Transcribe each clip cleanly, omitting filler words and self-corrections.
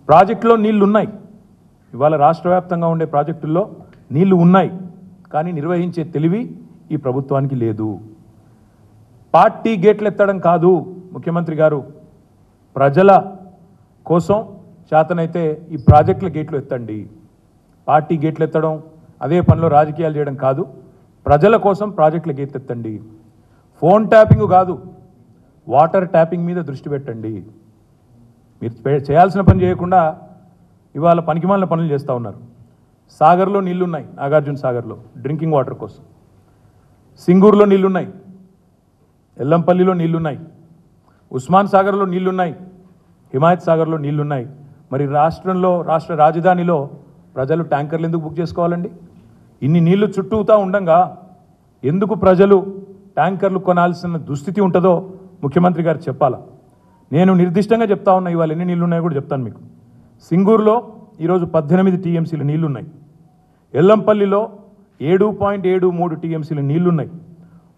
ప్రాజెక్టులో నీళ్లు ఉన్నాయి, ఇవాళ రాష్ట్ర వ్యాప్తంగా ఉండే ప్రాజెక్టుల్లో నీళ్లు ఉన్నాయి, కానీ నిర్వహించే తెలివి ఈ ప్రభుత్వానికి లేదు. పార్టీ గేట్లు ఎత్తడం కాదు ముఖ్యమంత్రి గారు, ప్రజల కోసం శాతనైతే ఈ ప్రాజెక్టుల గేట్లు ఎత్తండి. పార్టీ గేట్లు ఎత్తడం, అదే పనిలో రాజకీయాలు చేయడం కాదు, ప్రజల కోసం ప్రాజెక్టుల గేట్లు ఎత్తండి. ఫోన్ ట్యాపింగ్ కాదు, వాటర్ ట్యాపింగ్ మీద దృష్టి పెట్టండి. మీరు చేయాల్సిన పని చేయకుండా ఇవాళ పనికిమాలిన పనులు చేస్తూ ఉన్నారు. సాగర్లో నీళ్లున్నాయి, నాగార్జున సాగర్లో డ్రింకింగ్ వాటర్ కోసం. సింగూరులో నీళ్లున్నాయి, ఎల్లంపల్లిలో నీళ్లున్నాయి, ఉస్మాన్ సాగర్లో నీళ్లున్నాయి, హిమాయత్ సాగర్లో నీళ్లున్నాయి. మరి రాష్ట్ర రాజధానిలో ప్రజలు ట్యాంకర్లు ఎందుకు బుక్ చేసుకోవాలండి? ఇన్ని నీళ్లు చుట్టూతా ఉండంగా ఎందుకు ప్రజలు ట్యాంకర్లు కొనాల్సిన దుస్థితి ఉంటుందో ముఖ్యమంత్రి గారు చెప్పాలా. నేను నిర్దిష్టంగా చెప్తా ఉన్నా, ఇవాళ ఎన్ని నీళ్లు ఉన్నాయో కూడా చెప్తాను మీకు. సింగూరులో ఈరోజు 18 టీఎంసీల నీళ్లున్నాయి, ఎల్లంపల్లిలో 7.73 టీఎంసీల నీళ్లున్నాయి,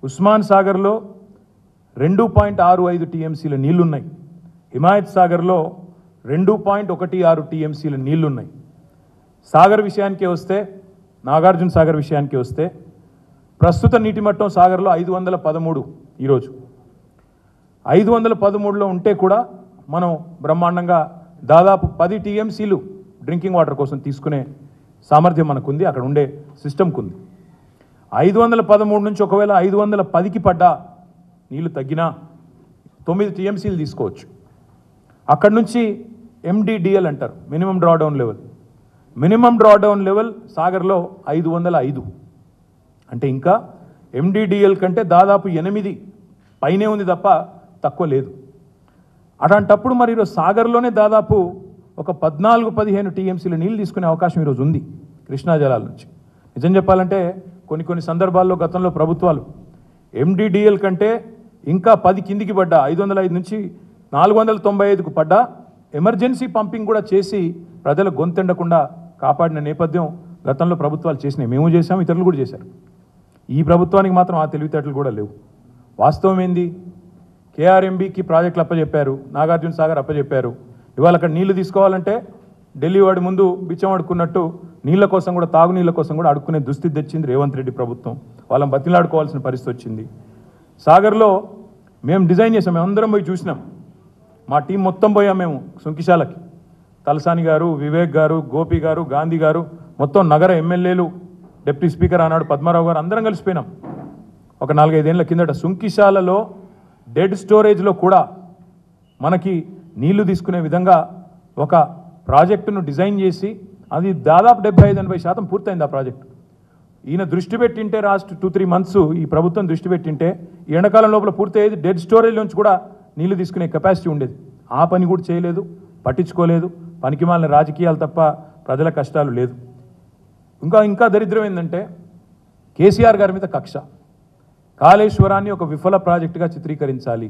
ఉస్మాన్ సాగర్లో 2.65 టీఎంసీల నీళ్లున్నాయి, హిమాయత్ సాగర్లో 2.16 టీఎంసీల నీళ్లున్నాయి. సాగర్ విషయానికి వస్తే, నాగార్జున సాగర్ విషయానికి వస్తే ప్రస్తుత నీటి మట్టం సాగర్లో 513 ఈరోజు. 513లో ఉంటే కూడా మనం బ్రహ్మాండంగా దాదాపు 10 టీఎంసీలు డ్రింకింగ్ వాటర్ కోసం తీసుకునే సామర్థ్యం మనకుంది, అక్కడ ఉండే సిస్టమ్కి ఉంది. 513 నుంచి ఒకవేళ 510కి పడ్డా నీళ్లు తగ్గినా 9 టీఎంసీలు తీసుకోవచ్చు. అక్కడి నుంచి MDDL అంటారు, minimum drawdown level. Minimum drawdown level సాగర్లో 505, అంటే ఇంకా MDDL కంటే దాదాపు 8 పైనే ఉంది తప్ప తక్కువ లేదు. అట్లాంటప్పుడు మరి ఈరోజు సాగర్లోనే దాదాపు ఒక 14-15 టీఎంసీల నీళ్ళు తీసుకునే అవకాశం ఈరోజు ఉంది కృష్ణా జలాల నుంచి. నిజం చెప్పాలంటే కొన్ని సందర్భాల్లో గతంలో ప్రభుత్వాలు MDDL కంటే ఇంకా 10 కిందికి పడ్డా, 505 నుంచి 495కు పడ్డా ఎమర్జెన్సీ పంపింగ్ కూడా చేసి ప్రజల గొంతెండకుండా కాపాడిన నేపథ్యం గతంలో ప్రభుత్వాలు చేసినాయి. మేము చేసాం, ఇతరులు కూడా చేశారు. ఈ ప్రభుత్వానికి మాత్రం ఆ తెలివితేటలు కూడా లేవు. వాస్తవం ఏంది? KRMBకి ప్రాజెక్టులు అప్పచెప్పారు, నాగార్జున సాగర్ అప్పచెప్పారు. ఇవాళ అక్కడ నీళ్లు తీసుకోవాలంటే ఢిల్లీ వాడి ముందు బిచ్చం అడుక్కున్నట్టు నీళ్ల కోసం కూడా, తాగునీళ్ళ కోసం కూడా అడుక్కునే దుస్థితి తెచ్చింది రేవంత్ రెడ్డి ప్రభుత్వం. వాళ్ళని బతిలాడుకోవాల్సిన పరిస్థితి వచ్చింది. సాగర్లో మేము డిజైన్ చేసాం, మేము అందరం పోయి చూసినాం, మా టీం మొత్తం పోయాం మేము సుంకిశాలకి. తలసాని గారు, వివేక్ గారు, గోపి గారు, గాంధీ గారు, మొత్తం నగర ఎమ్మెల్యేలు, డిప్యూటీ స్పీకర్ ఆనాడు పద్మారావు గారు, అందరం కలిసిపోయినాం. ఒక 4-5 ఏళ్ల కిందట సుంకిశాలలో డెడ్ స్టోరేజ్లో కూడా మనకి నీళ్లు తీసుకునే విధంగా ఒక ప్రాజెక్టును డిజైన్ చేసి అది దాదాపు 75-80% పూర్తయింది ఆ ప్రాజెక్టు. ఈయన దృష్టి పెట్టింటే, 2-3 మంత్స్ ఈ ప్రభుత్వం దృష్టి పెట్టింటే ఈ ఎండాకాలం లోపల పూర్తయ్యేది. డెడ్ స్టోరేజ్ నుంచి కూడా నీళ్లు తీసుకునే కెపాసిటీ ఉండేది. ఆ పని కూడా చేయలేదు, పట్టించుకోలేదు. పనికిమాలిన రాజకీయాలు తప్ప ప్రజల కష్టాలు లేదు. ఇంకా దరిద్రం ఏంటంటే కేసీఆర్ గారి మీద కక్ష. కాళేశ్వరాన్ని ఒక విఫల ప్రాజెక్టుగా చిత్రీకరించాలి.